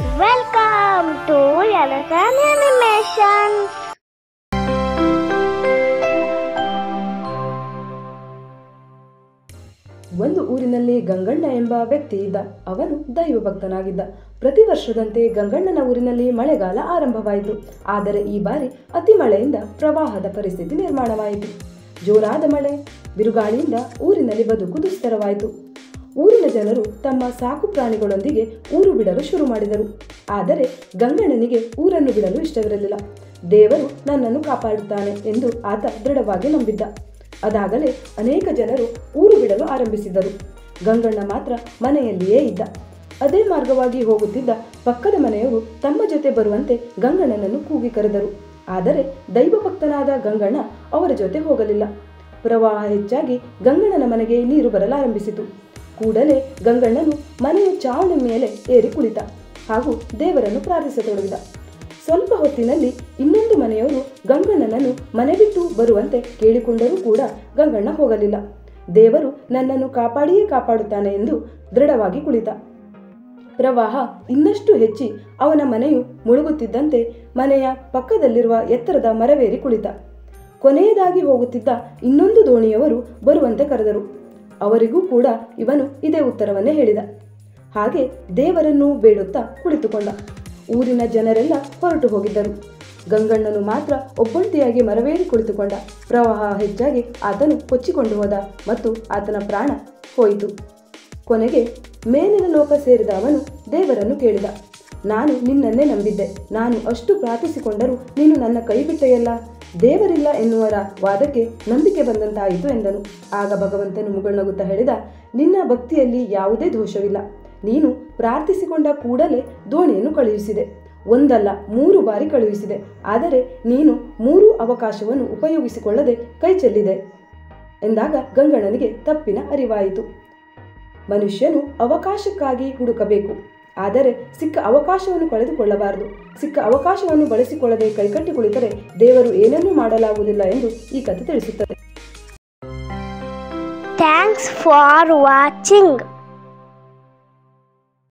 Welcome to Yalasan Animations. ಒಂದು ಊರಿನಲ್ಲಿ ಗಂಗಣ್ಣ ಎಂಬ ವ್ಯಕ್ತಿ ಇದ್ದ. ಅವನು ದೈವ ಭಕ್ತನಾಗಿದ್ದ. ಪ್ರತಿ ವರ್ಷದಂತೆ ಗಂಗಣ್ಣನ ಊರಿನಲ್ಲಿ ಮಳೆಗಾಲ ಆರಂಭವಾಯಿತು. ಆದರೆ ಈ ಬಾರಿ ಅತಿ ಮಳೆಯಿಂದ ಪ್ರವಾಹದ ಪರಿಸ್ಥಿತಿ ನಿರ್ಮಾಣವಾಯಿತು. ಜೋರಾದ ಮಳೆ ಬಿರುಗಾಳಿಯಿಂದ ಊರಿನಲ್ಲಿ ಬದುಕು ದುಸ್ತರವಾಯಿತು. ಊರಿನ ಜನರು ತಮ್ಮ ಸಾಕು ಪ್ರಾಣಿಗಳೊಂದಿಗೆ ಊರು ಬಿಡಲು ಶುರು ಮಾಡಿದರು. ಆದರೆ ಗಂಗಣ್ಣನಿಗೆ ಊರನ್ನು ಬಿಡಲು ಇಷ್ಟವಿರಲಿಲ್ಲ. ದೇವರು ನನ್ನನ್ನು ಕಾಪಾಡುತ್ತಾನೆ ಎಂದು ಆತ ದೃಢವಾಗಿ ನಂಬಿದ್ದ. ಅದಾಗಲೇ ಅನೇಕ ಜನರು ಊರು ಬಿಡಲು ಆರಂಭಿಸಿದರು. ಗಂಗಣ್ಣ ಮಾತ್ರ ಮನೆಯಲ್ಲಿಯೇ ಇದ್ದ. ಅದೇ ಮಾರ್ಗವಾಗಿ ಹೋಗುತ್ತಿದ್ದ ಪಕ್ಕದ ಮನೆಯವರು ತಮ್ಮ ಜೊತೆ ಬರುವಂತೆ ಗಂಗಣ್ಣನನ್ನು ಕೂಗಿ ಕರೆದರು. ಆದರೆ ದೈವಭಕ್ತನಾದ ಗಂಗಣ್ಣ ಅವರ ಜೊತೆ ಹೋಗಲಿಲ್ಲ. ಪ್ರವಾಹ ಹೆಚ್ಚಾಗಿ ಗಂಗಣ್ಣನ ಮನೆಗೆ ನೀರು ಬರಲಾರಂಭಿಸಿತು. ಕೂಡಲೇ ಗಂಗಣ್ಣನು ಮನೆಯ ಚಾವಣಿ ಮೇಲೆ ಏರಿ ಕುಳಿತ ಹಾಗೂ ದೇವರನ್ನು ಪ್ರಾರ್ಥಿಸತೊಡಗಿದ. ಸ್ವಲ್ಪ ಹೊತ್ತಿನಲ್ಲಿ ಇನ್ನೊಂದು ಮನೆಯವರು ಗಂಗಣ್ಣನನ್ನು ಮನೆ ಬಿಟ್ಟು ಬರುವಂತೆ ಕೇಳಿಕೊಂಡರೂ ಕೂಡ ಗಂಗಣ್ಣ ಹೋಗಲಿಲ್ಲ. ದೇವರು ನನ್ನನ್ನು ಕಾಪಾಡಿಯೇ ಕಾಪಾಡುತ್ತಾನೆ ಎಂದು ದೃಢವಾಗಿ ಕುಳಿತ. ಪ್ರವಾಹ ಇನ್ನಷ್ಟು ಹೆಚ್ಚಿ ಅವನ ಮನೆಯು ಮುಳುಗುತ್ತಿದ್ದಂತೆ ಮನೆಯ ಪಕ್ಕದಲ್ಲಿರುವ ಎತ್ತರದ ಮರವೇರಿ ಕುಳಿತ. ಕೊನೆಯದಾಗಿ ಹೋಗುತ್ತಿದ್ದ ಇನ್ನೊಂದು ದೋಣಿಯವರು ಬರುವಂತೆ ಕರೆದರು. ಅವರಿಗೂ ಕೂಡ ಇವನು ಇದೇ ಉತ್ತರವನ್ನೇ ಹೇಳಿದ. ಹಾಗೆ ದೇವರನ್ನು ಬೇಡುತ್ತಾ ಕುಳಿತುಕೊಂಡ. ಊರಿನ ಜನರೆಲ್ಲ ಹೊರಟು ಹೋಗಿದ್ದರು. ಗಂಗಣ್ಣನು ಮಾತ್ರ ಒಬ್ಬಂಟಿಯಾಗಿ ಮರವೇರಿ ಕುಳಿತುಕೊಂಡ. ಪ್ರವಾಹ ಹೆಚ್ಚಾಗಿ ಆತನು ಕೊಚ್ಚಿಕೊಂಡು ಹೋದ ಮತ್ತು ಆತನ ಪ್ರಾಣ ಹೋಯಿತು. ಕೊನೆಗೆ ಮೇಲಿನ ಲೋಕ ಸೇರಿದ ಅವನು ದೇವರನ್ನು ಕೇಳಿದ. ನಾನು ನಿನ್ನನ್ನೇ ನಂಬಿದ್ದೆ. ನಾನು ಅಷ್ಟು ಪ್ರಾರ್ಥಿಸಿಕೊಂಡರೂ ನೀನು ನನ್ನ ಕೈ ಬಿಟ್ಟೆಯಲ್ಲ. ದೇವರಿಲ್ಲ ಎನ್ನುವರ ವಾದಕ್ಕೆ ನಂಬಿಕೆ ಬಂದಂತಾಯಿತು ಎಂದನು. ಆಗ ಭಗವಂತನು ಮುಗುಳ್ನಗುತ್ತಾ ಹೇಳಿದ, ನಿನ್ನ ಭಕ್ತಿಯಲ್ಲಿ ಯಾವುದೇ ದೋಷವಿಲ್ಲ. ನೀನು ಪ್ರಾರ್ಥಿಸಿಕೊಂಡ ಕೂಡಲೇ ದೋಣಿಯನ್ನು ಕಳುಹಿಸಿದೆ. ಒಂದಲ್ಲ 3 ಬಾರಿ ಕಳುಹಿಸಿದೆ. ಆದರೆ ನೀನು 3 ಅವಕಾಶವನ್ನು ಉಪಯೋಗಿಸಿಕೊಳ್ಳದೆ ಕೈ ಚೆಲ್ಲಿದೆ ಎಂದಾಗ ಗಂಗಣ್ಣನಿಗೆ ತಪ್ಪಿನ ಅರಿವಾಯಿತು. ಮನುಷ್ಯನು ಅವಕಾಶಕ್ಕಾಗಿ ಹುಡುಕಬೇಕು, ಆದರೆ ಸಿಕ್ಕ ಅವಕಾಶವನ್ನು ಕಳೆದುಕೊಳ್ಳಬಾರದು. ಸಿಕ್ಕ ಅವಕಾಶವನ್ನು ಬಳಸಿಕೊಳ್ಳದೆ ಕೈಕಟ್ಟಿ ಕುಳಿತರೆ ದೇವರು ಏನನ್ನೂ ಮಾಡಲಾಗುವುದಿಲ್ಲ ಎಂದು ಈ ಕಥೆ ತಿಳಿಸುತ್ತದೆ. Thanks for watching.